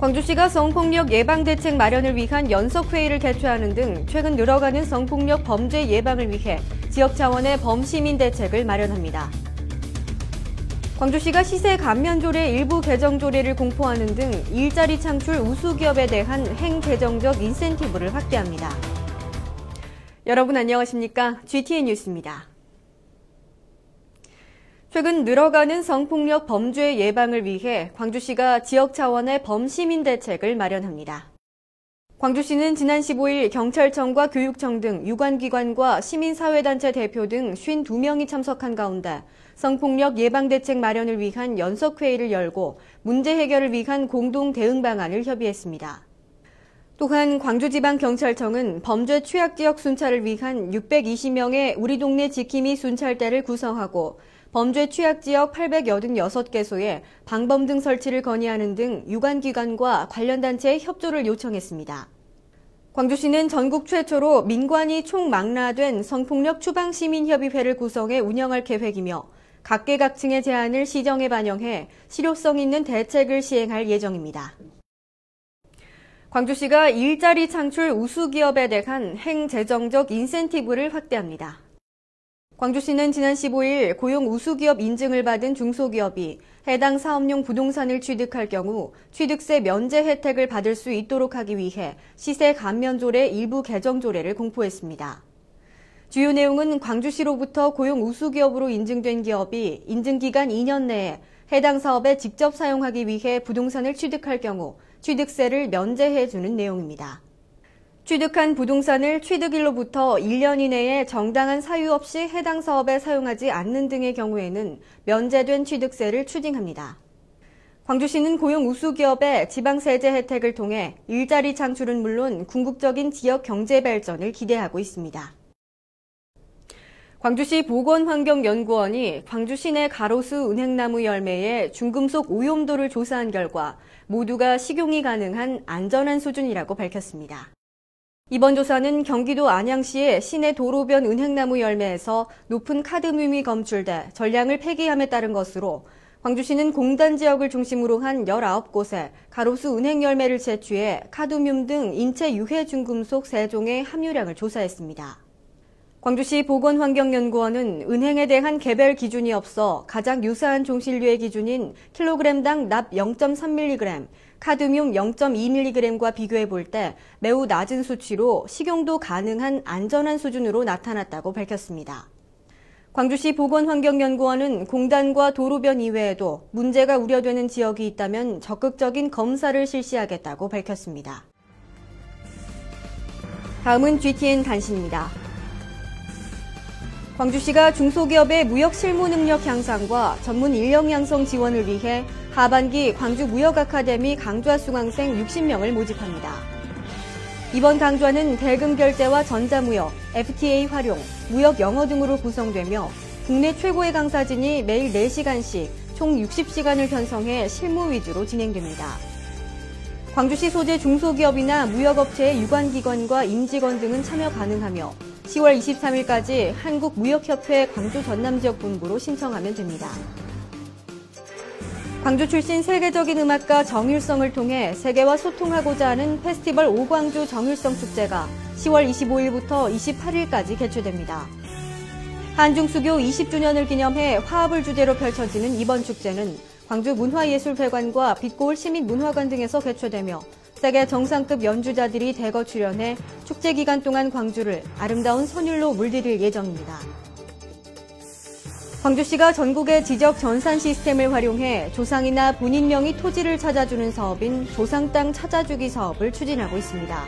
광주시가 성폭력 예방 대책 마련을 위한 연석회의를 개최하는 등 최근 늘어가는 성폭력 범죄 예방을 위해 지역 차원의 범시민 대책을 마련합니다. 광주시가 시세 감면조례 일부 개정 조례를 공포하는 등 일자리 창출 우수기업에 대한 행재정적 인센티브를 확대합니다. 여러분 안녕하십니까? GTN 뉴스입니다. 최근 늘어가는 성폭력 범죄 예방을 위해 광주시가 지역 차원의 범시민 대책을 마련합니다. 광주시는 지난 15일 경찰청과 교육청 등 유관기관과 시민사회단체 대표 등 52명이 참석한 가운데 성폭력 예방 대책 마련을 위한 연석회의를 열고 문제 해결을 위한 공동 대응 방안을 협의했습니다. 또한 광주지방경찰청은 범죄 취약지역 순찰을 위한 620명의 우리 동네 지킴이 순찰대를 구성하고 범죄 취약지역 886개소에 방범등 설치를 건의하는 등 유관기관과 관련 단체의 협조를 요청했습니다. 광주시는 전국 최초로 민관이 총망라된 성폭력 추방시민협의회를 구성해 운영할 계획이며 각계각층의 제안을 시정에 반영해 실효성 있는 대책을 시행할 예정입니다. 광주시가 일자리 창출 우수기업에 대한 행재정적 인센티브를 확대합니다. 광주시는 지난 15일 고용 우수기업 인증을 받은 중소기업이 해당 사업용 부동산을 취득할 경우 취득세 면제 혜택을 받을 수 있도록 하기 위해 시세 감면조례 일부 개정 조례를 공포했습니다. 주요 내용은 광주시로부터 고용 우수기업으로 인증된 기업이 인증기간 2년 내에 해당 사업에 직접 사용하기 위해 부동산을 취득할 경우 취득세를 면제해주는 내용입니다. 취득한 부동산을 취득일로부터 1년 이내에 정당한 사유 없이 해당 사업에 사용하지 않는 등의 경우에는 면제된 취득세를 추징합니다. 광주시는 고용 우수기업의 지방세제 혜택을 통해 일자리 창출은 물론 궁극적인 지역 경제 발전을 기대하고 있습니다. 광주시 보건환경연구원이 광주시 내 가로수 은행나무 열매의 중금속 오염도를 조사한 결과 모두가 식용이 가능한 안전한 수준이라고 밝혔습니다. 이번 조사는 경기도 안양시의 시내 도로변 은행나무 열매에서 높은 카드뮴이 검출돼 전량을 폐기함에 따른 것으로 광주시는 공단 지역을 중심으로 한 19곳에 가로수 은행 열매를 채취해 카드뮴 등 인체 유해 중금속 3종의 함유량을 조사했습니다. 광주시 보건환경연구원은 은행에 대한 개별 기준이 없어 가장 유사한 종실류의 기준인 킬로그램당 납 0.3mg, 카드뮴 0.2mg과 비교해 볼 때 매우 낮은 수치로 식용도 가능한 안전한 수준으로 나타났다고 밝혔습니다. 광주시 보건환경연구원은 공단과 도로변 이외에도 문제가 우려되는 지역이 있다면 적극적인 검사를 실시하겠다고 밝혔습니다. 다음은 GTN 단신입니다. 광주시가 중소기업의 무역 실무 능력 향상과 전문 인력 양성 지원을 위해 하반기 광주무역아카데미 강좌 수강생 60명을 모집합니다. 이번 강좌는 대금 결제와 전자무역, FTA 활용, 무역 영어 등으로 구성되며 국내 최고의 강사진이 매일 4시간씩 총 60시간을 편성해 실무 위주로 진행됩니다. 광주시 소재 중소기업이나 무역업체의 유관기관과 임직원 등은 참여 가능하며 10월 23일까지 한국무역협회 광주 전남지역본부로 신청하면 됩니다. 광주 출신 세계적인 음악가 정일성을 통해 세계와 소통하고자 하는 페스티벌 오광주 정일성 축제가 10월 25일부터 28일까지 개최됩니다. 한중수교 20주년을 기념해 화합을 주제로 펼쳐지는 이번 축제는 광주 문화예술회관과 빛고울 시민문화관 등에서 개최되며 세계 정상급 연주자들이 대거 출연해 축제 기간 동안 광주를 아름다운 선율로 물들일 예정입니다. 광주시가 전국의 지적 전산 시스템을 활용해 조상이나 본인 명의 토지를 찾아주는 사업인 조상 땅 찾아주기 사업을 추진하고 있습니다.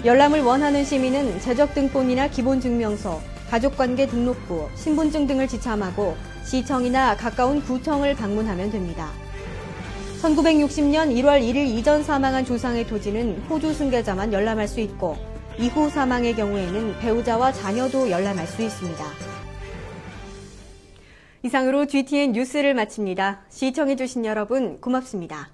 열람을 원하는 시민은 재적등본이나 기본증명서, 가족관계 등록부, 신분증 등을 지참하고 시청이나 가까운 구청을 방문하면 됩니다. 1960년 1월 1일 이전 사망한 조상의 토지는 호주 승계자만 열람할 수 있고 이후 사망의 경우에는 배우자와 자녀도 열람할 수 있습니다. 이상으로 GTN 뉴스를 마칩니다. 시청해주신 여러분 고맙습니다.